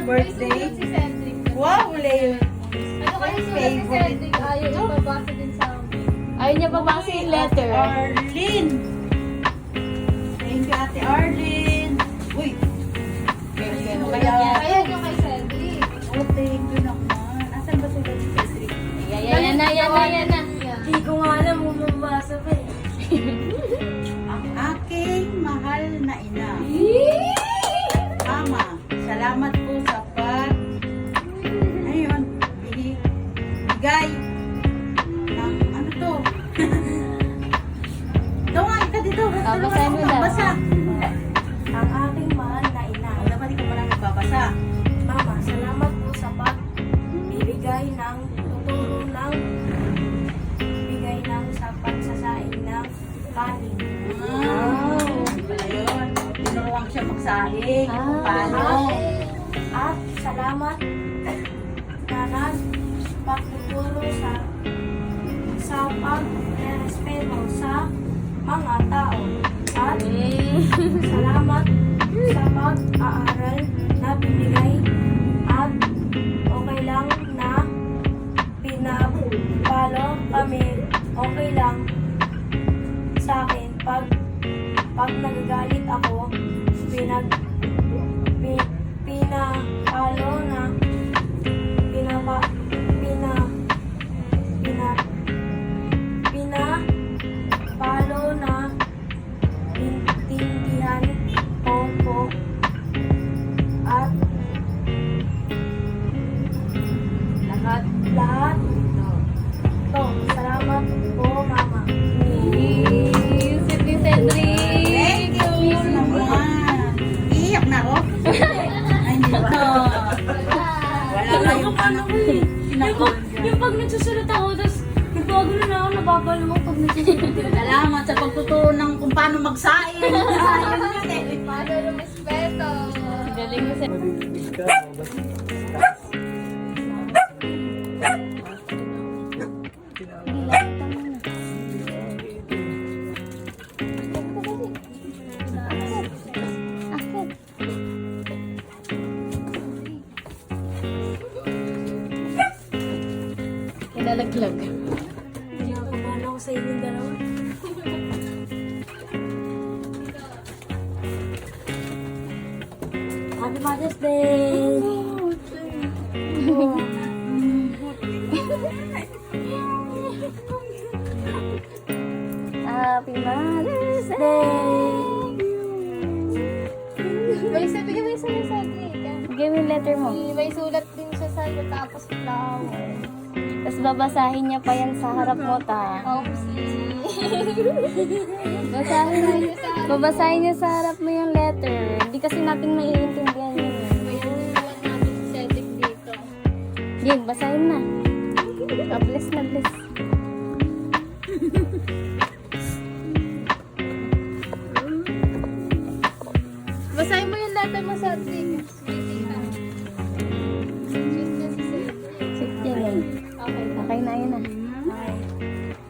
birthday. Si Cedric. Wow, Leo. Ano kayo sulat ni Cedric? Ayaw niya pabasa din sa amin. Ayaw niya babasa yung letter. Ate Arlene. Thank you, Ate Arlene. Uy. Ayaw niyo kay Cedric. Oh, thank you naman. Asan ba sulat ni Cedric? Yan na. Hindi ko nga alam kung mabasa pa eh. Ang aking mahal na ina. Mama, salamat po sa ayun, bigay ng ano to? Ito nga, ika dito. Basahin mo daw. Basa. Ang aking mahal na ina. Dapat ikaw pala magbabasa. Mama, salamat po sa pagbibigay ng tuturo ng bigay ng sa pagsasaing ng kanin. Ayun. Tinuruan siya magsaing. Kung paano. At salamat na nagpatuturo sa pagrespeto sa mga tao. At salamat sa pag-aaral na binigay at okay lang na pinapalo kami. Okay lang sa akin pag nagagalit ako, pinapalo na pinapalo na intindihan ko po at lahat to. Salamat po, Mama. Sweet ni Cedric. Thank you naman. Iiyak na ako? Ay, hindi ba? Wala kayong ano. Yung pag nagsusulat ako, tapos nagpagano na ako, nababalo mo pag nagsusulat. Salamat sa pagtuturo ng kung paano magsaing. Paano respeto? Galing mo, Cedric. Ilalaglag. Pinakabahan ako sa inyong dalawa. Happy Mother's Day! Happy Mother's Day! May sabi ka, may sabi sa Cedric. Bigay mo yung letter mo. May sulat din siya sa iyo, tapos flower. Tapos babasahin niya pa yan sa harap mo, ta. Babasahin niya sa harap mo yung letter. Hindi kasi natin maiintindihan yun. May sulat natin si Cedric dito. Game, basahin na. Bless na bless. Basahin mo yung letter mo, Cedric. Sweetie ka. Sweet na si Cedric. Sweet yan eh. Okay. Okay na yun ah. Okay.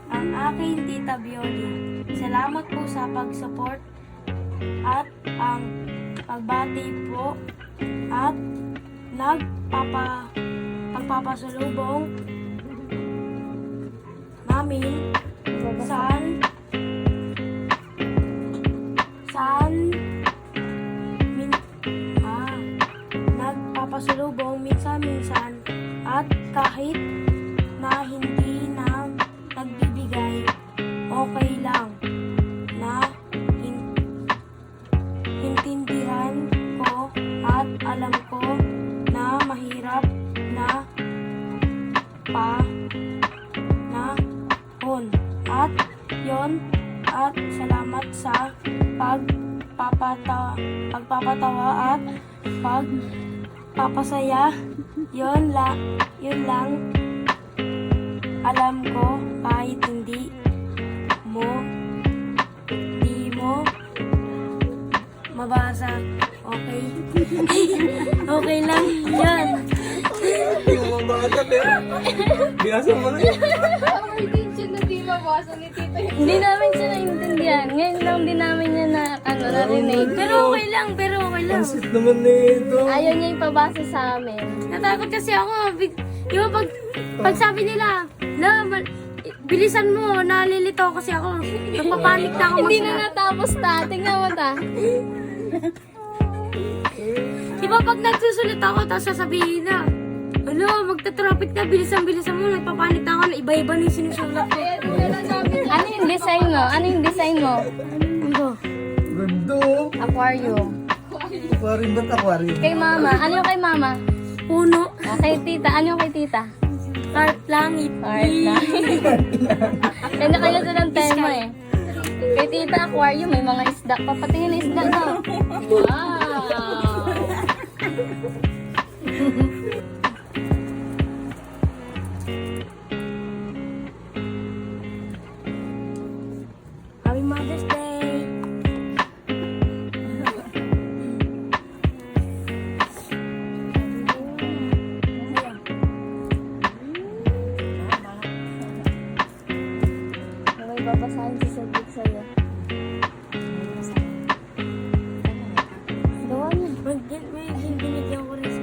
Ang aking Tita Bioli, salamat po sa pag-support at ang pagbati po at pagpapasulubong namin saan nagpapasulubong minsan-minsan at kahit na hindi na nagbibigay, okay lang na intindihan ko at alam ko na mahirap na panahon at yon at salamat sa pagpapatawa at pagpapasaya. Yun lang alam ko kahit hindi mo mabasa. Okay? Okay lang yan. Hindi mo mabasa, pero binasa mo na yun. Ang intention na di mabasa. Hindi namin siya naintindihan. Ngayon lang din namin niya na, narinig. Pero okay lang. Pansit naman nito. Ayaw niya ipabasa sa amin. Natakot kasi ako. Di ba pag sabi nila, bilisan mo, nalilito kasi ako. Napapanik na ako. Hindi na natapos ta. Tingnan mo ta. Di ba pag nagsusulit ako, tapos sasabihin na, magta-traffic na, bilisan mo, nagpapanik na ako, na iba-iba na yung sinusulat ko. Ano yung design mo? Ano? Ganda. Aquarium. Aquarium ba't aquarium? Kay mama. Ano yung kay mama? Puno, Kay tita. Ano yung kay tita? heart, langit. Alright na. Kaya kayo sa ng tema eh. Kay tita, aquarium, may mga isda. Papatingin na isda na. Wow! Happy Mother's Day! May babasahin si Cedric sa'yo. Gawa niya. May binigyan ko rin sa...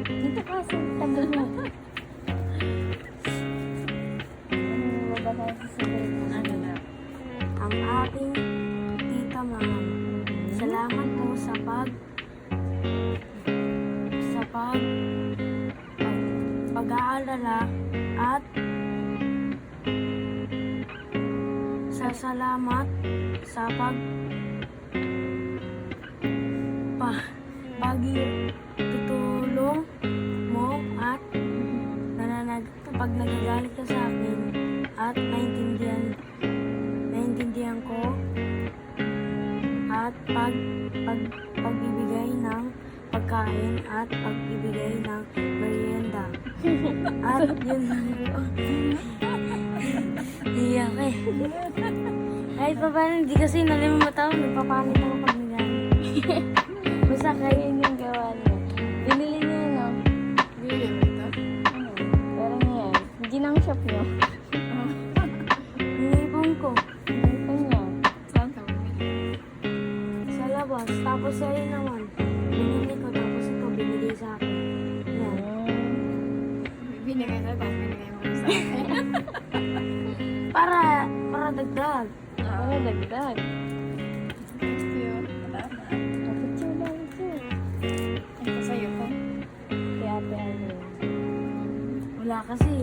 Dito ka sa tabi mo. Ano yung babasahin si Cedric? Ang aking tita Ma'am, salamat po sa pag-aalala at sa salamat sa pagtutulong mo at pag nagagalit ka sa akin at naintindihan ko at pagbibigay ng pagkain at pagbibigay ng merienda. At yun iyak eh. Kahit pa paano, hindi kasi nalimutan ako, nagpapanik ako pag nagalit. Basta kayo yung gawa niya. Binili niya yun, no? Pero ngayon, ginang shop niyo. Inipon ko Ito niya. sa labas, tapos sa'yo naman. Binili ko, tapos ito binili sa akin. Yan. Para dagdag. Para dagdag. Kapityo lang ito. Kay Ate Arlene. Wala kasi.